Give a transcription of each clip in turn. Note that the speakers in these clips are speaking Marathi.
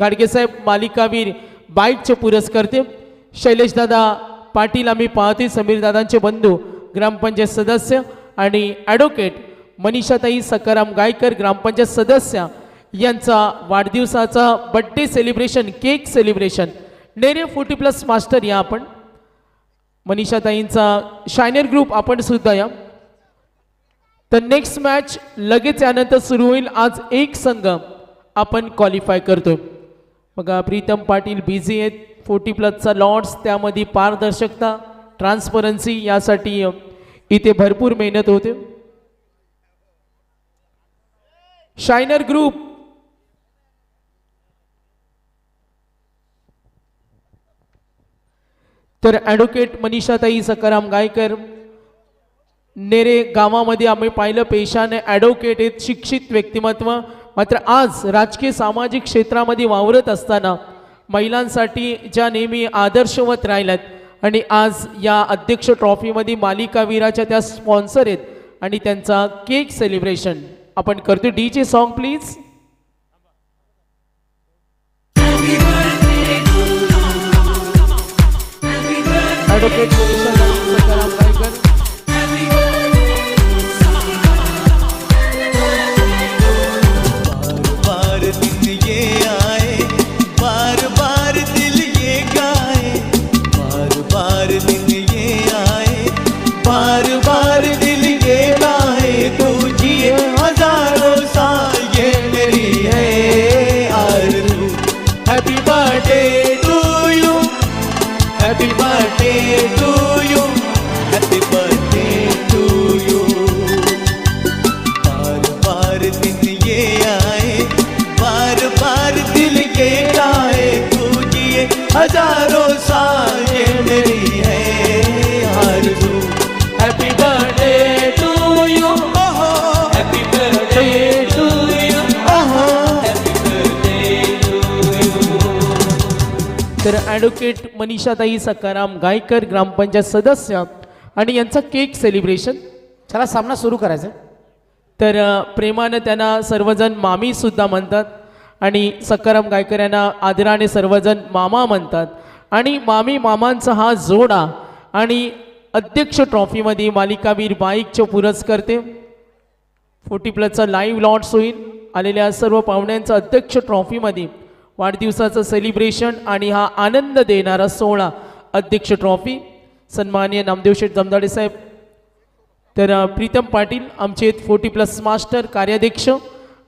गाडगे साहेब मालिकावीर बाईकचे पुरस्कर्ते शैलेश दादा पाटील आम्ही पाहते समीर दादांचे बंधू ग्रामपंचायत सदस्य आणि ॲडव्होकेट मनीषाताई सकाराम गायकर ग्रामपंचायत सदस्य यांचा वाढदिवसाचा बर्थडे सेलिब्रेशन केक सेलिब्रेशन नेरे 40+ मास्टर या आपण मनीषाताईंचा शायनर ग्रुप आपण सुद्धा या. तर नेक्स्ट मॅच लगेच यानंतर सुरू होईल. आज एक संघ आपण क्वालिफाय करतो. बघा प्रीतम पाटील बिझी आहेत. 40+ लॉर्ड्स त्यामध्ये पारदर्शकता ट्रान्सपरन्सी यासाठी इथे भरपूर मेहनत होते. शायनर ग्रुप तर ॲडव्होकेट मनीषाताई सकाराम गायकर नेरे गावामध्ये आम्ही पाहिलं पेशाने ॲडव्होकेट आहेत शिक्षित व्यक्तिमत्व. मात्र आज राजकीय सामाजिक क्षेत्रामध्ये वावरत असताना महिलांसाठी ज्या नेहमी आदर्शवत राहिल्यात आणि आज या अध्यक्ष ट्रॉफीमध्ये मालिकावीराच्या त्या स्पॉन्सर आहेत आणि त्यांचा केक सेलिब्रेशन आपण करतो. DJ song please. Advocate Manishatai Sakaram Gaikar हजारों साल ये मेरी है आरज़ू. Happy birthday to you, happy birthday to you, happy birthday to you. तर ॲडव्होकेट मनीषाताई सकाराम गायकर ग्रामपंचायत सदस्य आणि यांचा केक सेलिब्रेशन. चला सामना सुरू करायचा. तर प्रेमानं त्यांना सर्वजण मामी सुद्धा म्हणतात आणि सकाराम गायकर यांना आदराने सर्वजण मामा म्हणतात. आणि मामी मामांचा हा जोडा आणि अध्यक्ष ट्रॉफीमध्ये मालिकावीर बाईकचे पुरस्कर्ते 40+ लाईव्ह लॉन्च होईल. आलेल्या सर्व पाहुण्यांचं अध्यक्ष ट्रॉफीमध्ये वाढदिवसाचं सेलिब्रेशन आणि हा आनंद देणारा सोहळा अध्यक्ष ट्रॉफी. सन्माननीय नामदेव शेठ जमदाडे साहेब तर प्रीतम पाटील आमचे 40+ मास्टर कार्याध्यक्ष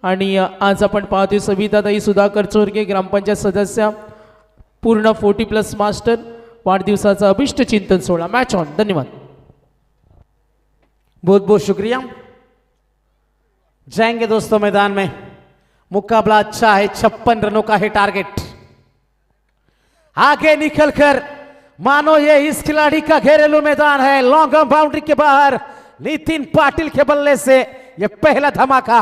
आणि आज आपण पाहतोय सविताताई सुधाकर चोरगे ग्रामपंचायत सदस्य पूर्ण 40+ मास्टर वाढदिवसाचा अभिष्ट चिंतन सोहळा. Match on. धन्यवाद. बहुत बहुत शुक्रिया. जाएंगे दोस्तों मैदान में. मुकाबला अच्छा है. 56 रनों का है टारगेट. आगे निकलकर मानो ये इस खिलाड़ी का घरेलू मैदान है. लॉन्ग बाउंड्री के बाहर नितिन पाटिल के बल्ले से ये पहला धमाका.